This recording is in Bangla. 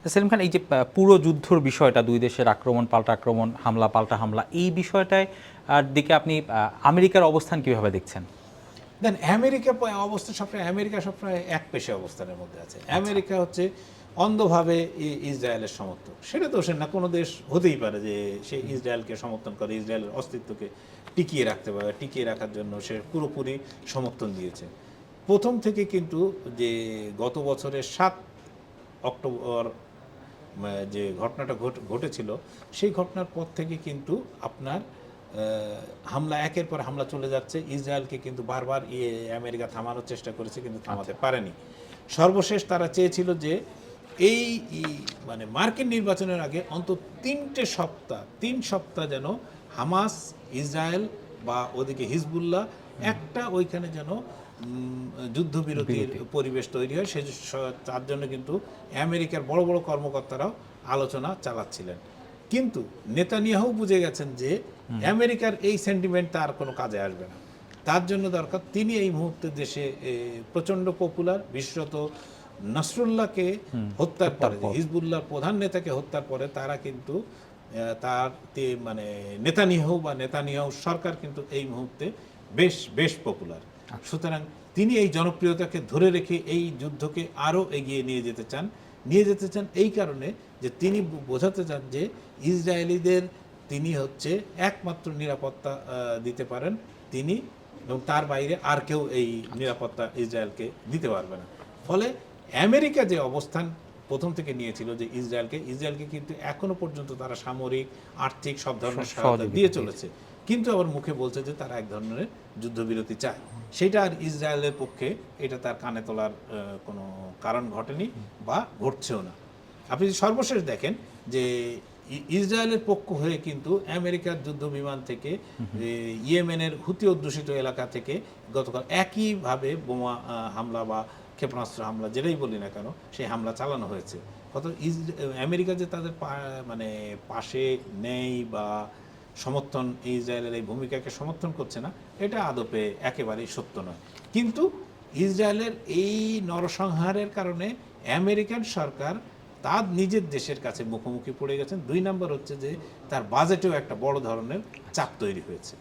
সেলিম খান, এই যে পুরো যুদ্ধর বিষয়টা, দুই দেশের আক্রমণ পাল্টা আক্রমণ, হামলা পাল্টা হামলা, এই বিষয়টায় দিকে আপনি আমেরিকার অবস্থান কিভাবে দেখছেন? দেন আমেরিকা সবসময় এক পেশে অবস্থানের মধ্যে আছে। আমেরিকা হচ্ছে অন্ধভাবে ইসরায়েলের সমর্থক। সেটা দোষের না, কোনো দেশ হতেই পারে যে সে ইসরায়েলকে সমর্থন করে, ইসরায়েলের অস্তিত্বকে টিকিয়ে রাখতে পারে, টিকিয়ে রাখার জন্য সে পুরোপুরি সমর্থন দিয়েছে। প্রথম থেকে কিন্তু যে গত বছরের 7 অক্টোবর যে ঘটনাটা ঘটেছিল, সেই ঘটনার পর থেকে কিন্তু আপনার হামলা, একের পর হামলা চলে যাচ্ছে। ইসরায়েলকে কিন্তু বারবার আমেরিকা থামানোর চেষ্টা করেছে, কিন্তু থামাতে পারেনি। সর্বশেষ তারা চেয়েছিল যে এই মানে মার্কিন নির্বাচনের আগে অন্তত 3 সপ্তাহ যেন হামাস, ইসরায়েল বা ওদিকে হিজবুল্লাহ একটা ওইখানে যেন যুদ্ধবিরতির পরিবেশ তৈরি হয়। তার জন্য কিন্তু আমেরিকার বড় বড় কর্মকর্তারাও আলোচনা চালাচ্ছিলেন। কিন্তু নেতানিয়াহু বুঝে গেছেন যে আমেরিকার এই সেন্টিমেন্ট তার কোনো কাজে আসবে না। তার জন্য দরকার, তিনি এই মুহূর্তে দেশে প্রচণ্ড পপুলার, বিশেষত নসরুল্লাহকে হত্যার পরে, হিজবুল্লাহর প্রধান নেতাকে হত্যার পরে তারা কিন্তু তার মানে নেতানিয়াহু সরকার কিন্তু এই মুহূর্তে বেশ পপুলার। সুতরাং তিনি এই জনপ্রিয়তাকে ধরে রেখে এই যুদ্ধকে আরও এগিয়ে নিয়ে যেতে চান এই কারণে যে তিনি বোঝাতে চান যে ইসরায়েলিদের তিনি হচ্ছে একমাত্র নিরাপত্তা দিতে পারেন তিনি, এবং তার বাইরে আর কেউ এই নিরাপত্তা ইসরায়েলকে দিতে পারবে না। ফলে আমেরিকা যে অবস্থান প্রথম থেকে নিয়েছিল যে ইসরায়েলকে কিন্তু এখনো পর্যন্ত তারা সামরিক, আর্থিক সব ধরনের সহায়তা দিয়ে চলেছে, কিন্তু আবার মুখে বলছে যে তারা এক ধরনের যুদ্ধবিরতি চায়। সেটা আর ইসরায়েলের পক্ষে এটা তার কানে তোলার কোনো কারণ ঘটেনি বা ঘটছেও না। আপনি সর্বশেষ দেখেন যে ইসরায়েলের পক্ষ হয়ে কিন্তু আমেরিকার যুদ্ধ বিমান থেকে ইয়েমেনের হুতি অধ্যুষিত এলাকা থেকে গতকাল একইভাবে বোমা হামলা বা ক্ষেপণাস্ত্র হামলা, যেটাই বলি না কেন, সেই হামলা চালানো হয়েছে। কত আমেরিকা যে তাদের মানে পাশে নেই বা সমর্থন, ইসরায়েলের এই ভূমিকাকে সমর্থন করছে না, এটা আদপে একেবারেই সত্য নয়। কিন্তু ইসরায়েলের এই নরসংহারের কারণে আমেরিকান সরকার তার নিজের দেশের কাছে মুখোমুখি পড়ে গেছেন। 2 নম্বর হচ্ছে যে তার বাজেটেও একটা বড় ধরনের চাপ তৈরি হয়েছে।